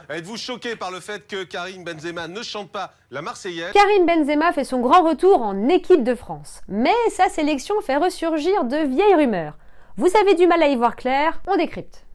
Êtes-vous choqué par le fait que Karim Benzema ne chante pas la Marseillaise? Karim Benzema fait son grand retour en équipe de France. Mais sa sélection fait ressurgir de vieilles rumeurs. Vous avez du mal à y voir clair, on décrypte.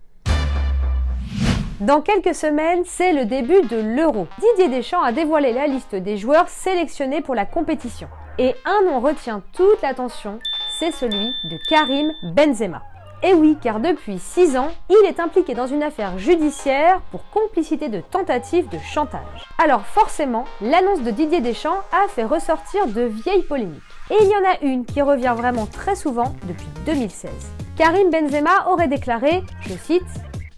Dans quelques semaines, c'est le début de l'Euro. Didier Deschamps a dévoilé la liste des joueurs sélectionnés pour la compétition. Et un nom retient toute l'attention, c'est celui de Karim Benzema. Et oui, car depuis 6 ans, il est impliqué dans une affaire judiciaire pour complicité de tentative de chantage. Alors forcément, l'annonce de Didier Deschamps a fait ressortir de vieilles polémiques. Et il y en a une qui revient vraiment très souvent depuis 2016. Karim Benzema aurait déclaré, je cite,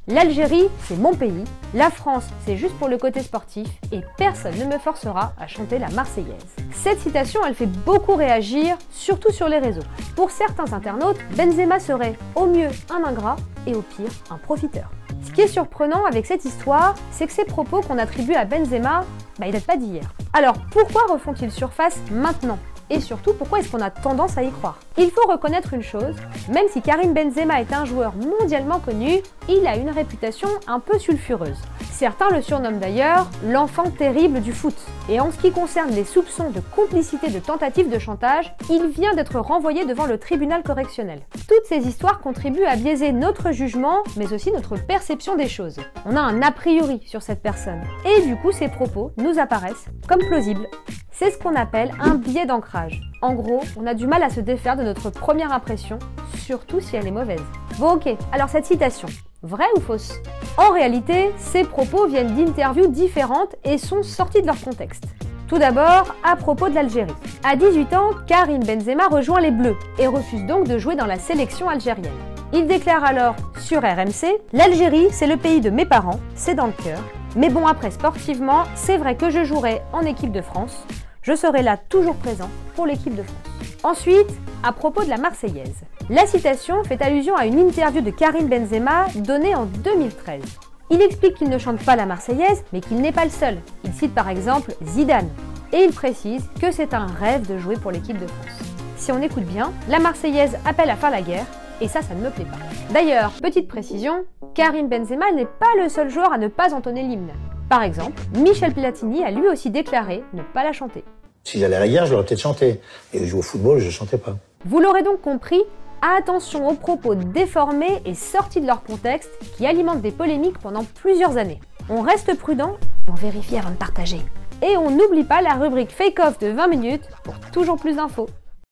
« L'Algérie, c'est mon pays, la France, c'est juste pour le côté sportif, et personne ne me forcera à chanter la Marseillaise. » Cette citation, elle fait beaucoup réagir, surtout sur les réseaux. Pour certains internautes, Benzema serait au mieux un ingrat et au pire un profiteur. Ce qui est surprenant avec cette histoire, c'est que ces propos qu'on attribue à Benzema, ils datent pas d'hier. Alors pourquoi refont-ils surface maintenant ? Et surtout, pourquoi est-ce qu'on a tendance à y croire? Il faut reconnaître une chose, même si Karim Benzema est un joueur mondialement connu, il a une réputation un peu sulfureuse. Certains le surnomment d'ailleurs l'enfant terrible du foot. Et en ce qui concerne les soupçons de complicité de tentative de chantage, il vient d'être renvoyé devant le tribunal correctionnel. Toutes ces histoires contribuent à biaiser notre jugement, mais aussi notre perception des choses. On a un a priori sur cette personne. Et du coup, ses propos nous apparaissent comme plausibles. C'est ce qu'on appelle un biais d'ancrage. En gros, on a du mal à se défaire de notre première impression, surtout si elle est mauvaise. Bon ok, alors cette citation, vraie ou fausse? En réalité, ces propos viennent d'interviews différentes et sont sortis de leur contexte. Tout d'abord, à propos de l'Algérie. À 18 ans, Karim Benzema rejoint les Bleus et refuse donc de jouer dans la sélection algérienne. Il déclare alors sur RMC « L'Algérie, c'est le pays de mes parents, c'est dans le cœur. Mais bon, après, sportivement, c'est vrai que je jouerai en équipe de France. Je serai là toujours présent pour l'équipe de France. » Ensuite, à propos de la Marseillaise. La citation fait allusion à une interview de Karim Benzema donnée en 2013. Il explique qu'il ne chante pas la Marseillaise, mais qu'il n'est pas le seul. Il cite par exemple Zidane. Et il précise que c'est un rêve de jouer pour l'équipe de France. Si on écoute bien, la Marseillaise appelle à faire la guerre, et ça ne me plaît pas. D'ailleurs, petite précision, Karim Benzema n'est pas le seul joueur à ne pas entonner l'hymne. Par exemple, Michel Platini a lui aussi déclaré ne pas la chanter. Si j'allais à la guerre, je l'aurais peut-être chanté. Et je joue au football, je ne chantais pas. Vous l'aurez donc compris, attention aux propos déformés et sortis de leur contexte qui alimentent des polémiques pendant plusieurs années. On reste prudent, on vérifie avant de partager. Et on n'oublie pas la rubrique Fake Off de 20 minutes pour toujours plus d'infos.